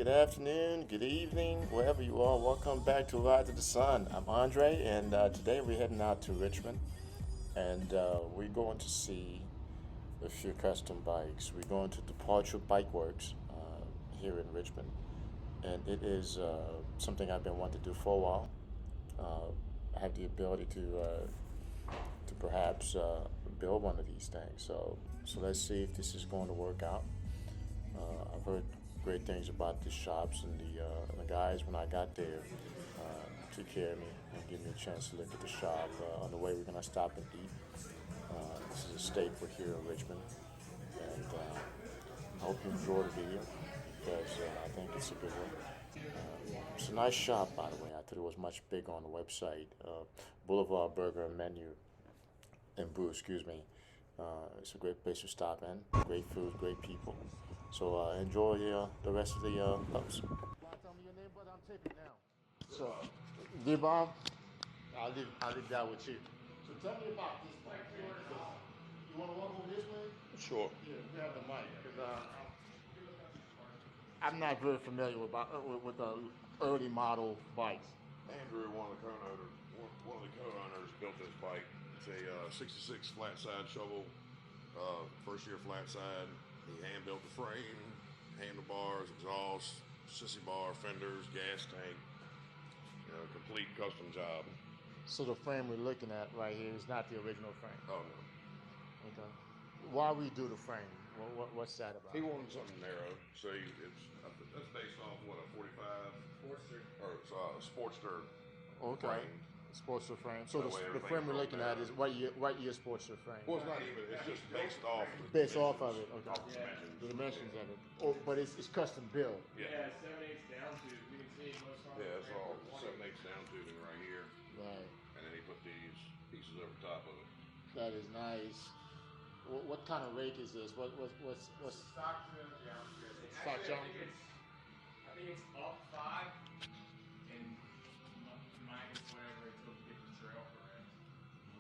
Good afternoon, good evening, wherever you are. Welcome back to Ride to the Sun. I'm Andre, and today we're heading out to Richmond, and we're going to see a few custom bikes. We're going to Departure Bike Works here in Richmond, and it is something I've been wanting to do for a while. I have the ability to perhaps build one of these things. So let's see if this is going to work out. I've heard great things about the shops and the guys when I got there took care of me and gave me a chance to look at the shop. On the way, we're going to stop and eat. This is a staple here in Richmond, and I hope you enjoy the video because I think it's a good one. It's a nice shop, by the way. I thought it was much bigger on the website. Boulevard Burger and Menu and Brew, excuse me. It's a great place to stop in. Great food, great people. So enjoy the rest of the post. Tell me your name, brother. I'm taping now. So, dear Bob, I'll leave that with you. So tell me about this bike. You want to walk over this way? Sure. Yeah, grab the mic because I'm not very familiar with the early model bikes. Andrew, one of the co-owners, built this bike. It's a '66 flat side shovel, first year flat side. He hand built the frame, handlebars, exhaust, sissy bar, fenders, gas tank. Complete custom job. So the frame we're looking at right here is not the original frame. Oh no. Okay. Why redo the frame? What's that about? He wanted something narrow, so that's based off what, a 45 Sportster, or it's Sportster Okay. frame. Sportster frame. So That way the frame we're looking at narrow. is what year Sportster frame? Well, it's not even. It's just based off. Based off of it. Okay. Off the dimensions. The dimensions of it. Oh, but it's custom built. Yeah. 7/8 down tube. You can see most of Yeah, it's all 7/8 down tubing right here, Right. and then he put these pieces over top of it. That is nice. What kind of rake is this? What's stock geometry. stock Actually, geometry? I think it's up 5 and minus whatever it took to get the trail correct.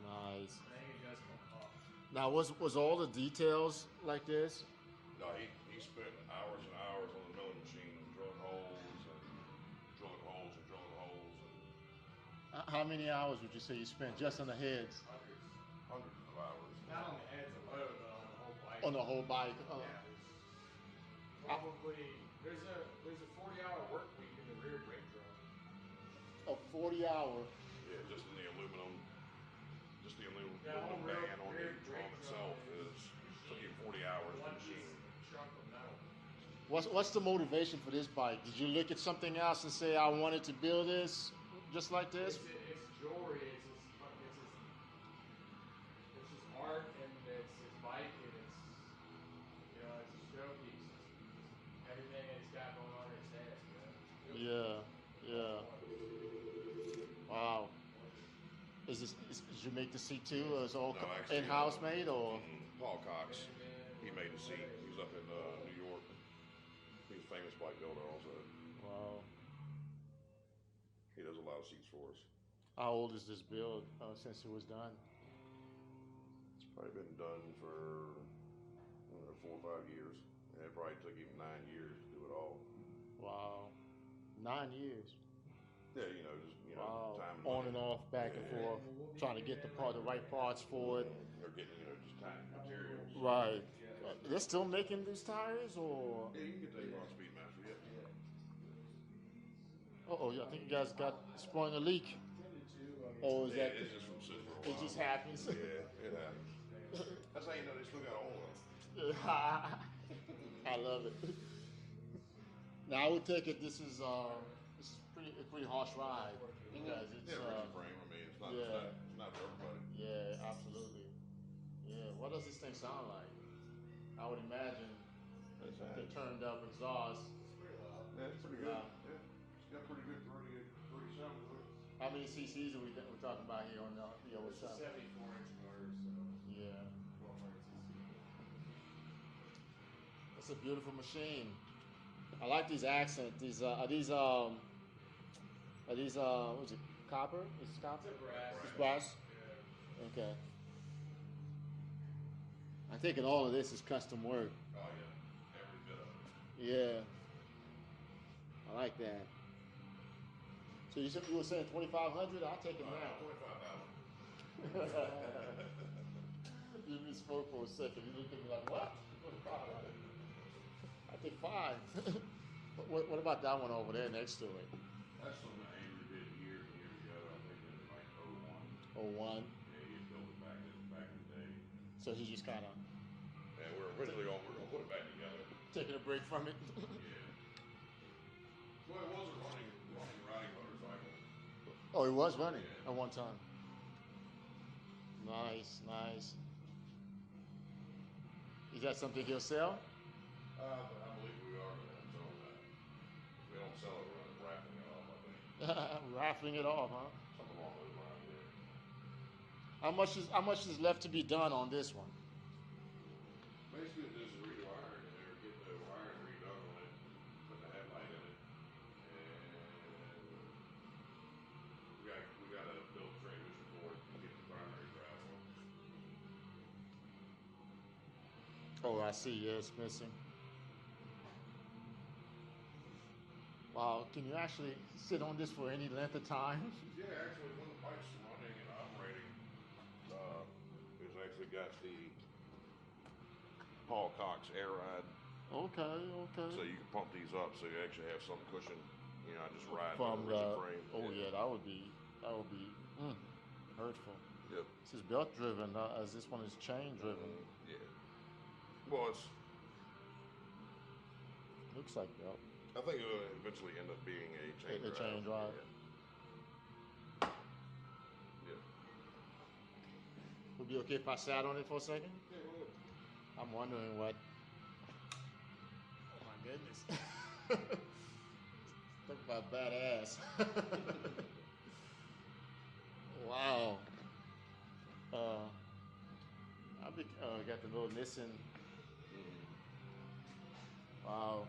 Nice. I think it does come up. Now, was all the details like this? No, he spent hours and hours on the milling machine, drilling holes and drilling holes and drilling holes and How many hours would you say you spent just on the heads? hundreds of hours. Not on the heads alone, but on the whole bike. On the whole bike? Yeah, there's a 40-hour work week in the rear brake drum. A 40-hour. Yeah, just in the aluminum, Yeah, aluminum rear- band on the rear drum brake itself drum is took you 40 hours to One machine. chunk of metal. What's the motivation for this bike? Did you look at something else and say, I wanted to build this just like this? It's jewelry. It's his art, and it's his bike, and it's it's a showpiece. It's everything that he's got going on in his head. Yeah. Wow. Did you make the seat too? Or is it all No, actually, in-house made or? Paul Cox, he made the seat. He was up in New York. He's a famous bike builder also. Wow. He does a lot of seats for us. How old is this build since it was done? It's probably been done for 4 or 5 years. And it probably took him 9 years to do it all. Wow. 9 years. Yeah, Wow. time and On money. and off, back and forth, trying to get the right parts for it. Or getting, just time materials. Right. They're still making these tires, or? Yeah, you can get those on Speedmaster, yeah. Yeah, I think you guys got sprung a leak. Or is Yeah, that? it's just from sitting for a It while. just happens. Yeah, it happens. That's how you know they still got all of them. I love it. Now I would take it. This is a pretty harsh ride because it's Rigid frame. I mean, it's not for everybody. yeah, absolutely. Yeah. What does this thing sound like? I would imagine the turned up exhaust. Yeah, it's pretty good. Yeah, it's got pretty good 30 sound to it. How many cc's are we're talking about here on the It's a 74-inch motor, so Yeah. 1200 cc. It's a beautiful machine. I like these accents. Are these what's it, copper? Is it copper? It's a brass. It's brass? Yeah. Okay. I'm thinking all of this is custom work. Oh yeah, every bit of it. Yeah. like that. So you were saying 2,500? I'll take it now. 25,000. You misspoke for a second. You looked at me like, what? 2,500. I take 5. What about that one over there next to it? That's something that Andrew did years and years ago. I think in like '01. 01. Yeah, he had built it back in the day. So he just kind of Yeah, we're gonna put it back together. taking a break from it. Yeah. Well, it was a running riding motorcycle. Oh, he was running Yeah. at one time. Nice, nice. Is that something he'll sell? I believe we are going to sell that. If we don't sell it, we're going to raffling it off, I think. Raffling it off, huh? Something along those lines, yeah. How much is left to be done on this one? Basically, just rewiring it or get the wiring redone on it, put the headlight in it, and we got to build a transmission for it to get the primary drive on. Oh, I see. Yeah, it's missing. Wow, can you actually sit on this for any length of time? Yeah, actually, when the bike's running and operating, it's actually got the Paul Cox air ride. Okay, okay. So you can pump these up so you actually have some cushion. You know, just ride From over the frame. oh yeah, that would be hurtful. Yep. This is belt driven, as this one is chain driven. Yeah. Well, Looks like belt. I think it will eventually end up being a chain drive. Chain drive. Yeah. Yep. Would it be okay if I sat on it for a second? Yeah, go ahead. I'm wondering what. Oh my goodness. Talk about badass. Wow. Got the little Nissan. Wow.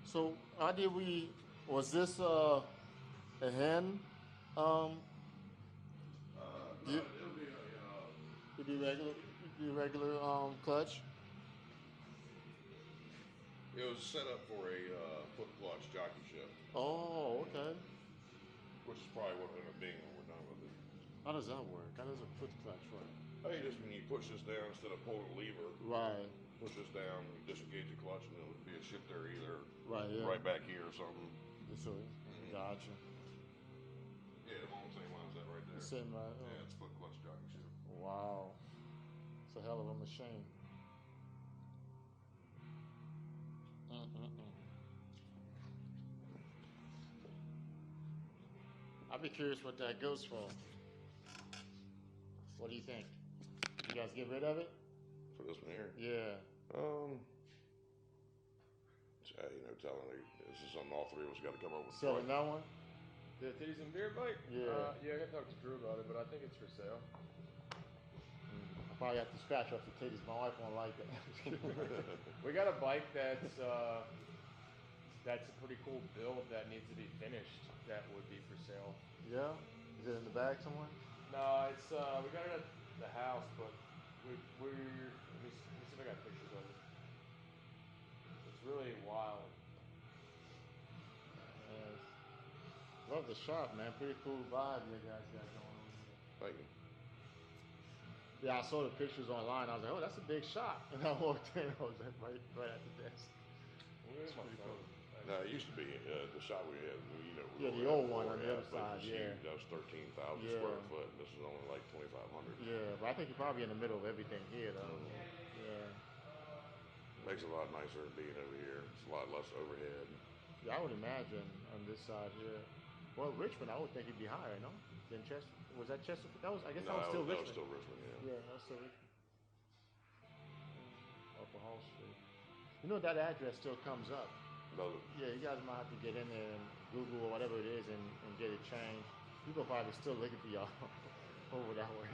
So how did was this a hand? No, You- it'll be regular clutch? it was set up for a foot clutch jockey shift, Oh, okay. which is probably what it'll end up being when we're done with it. How does that work? How does a foot clutch work? Hey, just when you push this down instead of pulling a lever, Right. push this down, you disengage the clutch, and it'll be a shifter either Right. Yeah. right back here or something. So, gotcha. Yeah, along the same line as that right there. Same right. Oh. Yeah, it's foot clutch jockey shift. Wow. It's a hell of a machine. I'd be curious what that goes for. What do you think? You guys get rid of it? For this one here? Yeah. Telling me this is something all three of us got to come up with. Selling that one? The titties and beard bike? Yeah. Yeah, I gotta talk to Drew about it, but I think it's for sale. I probably have to scratch off the titties. My wife won't like it. We got a bike that's a pretty cool build that needs to be finished. That would be for sale. Yeah? Is it in the bag somewhere? No, it's we got it at the house, but we're let me see if I got pictures of it. It's really wild. Love the shop, man. Pretty cool vibe you guys got going on here. Thank you. Yeah, I saw the pictures online. I was like, oh, that's a big shop. And I walked in, I was like, right at the desk. Where's my phone? No, it used to be the shop we had. Yeah, the old one on the other side. Yeah, that was 13,000 square foot. And this is only like 2,500. Yeah, but I think you're probably in the middle of everything here, though. Yeah. Makes it a lot nicer being over here. It's a lot less overhead. Yeah, I would imagine on this side here. Well, Richmond, I would think it'd be higher, no? Than Chester. Was that Chester? That was. I guess that was still Richmond. That was still Richmond. Yeah. Yeah, that was still Richmond. Upper Hall Street. You know that address still comes up. Does it? Yeah, you guys might have to get in there and Google or whatever it is and get it changed. People probably still looking for y'all over that way.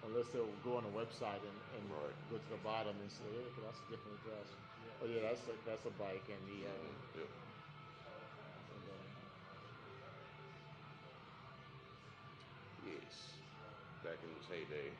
Unless they'll go on the website and go to the bottom and say, hey, that's a different address. Yeah. Oh yeah, that's a bike and the Yep. Yes. Back in its heyday.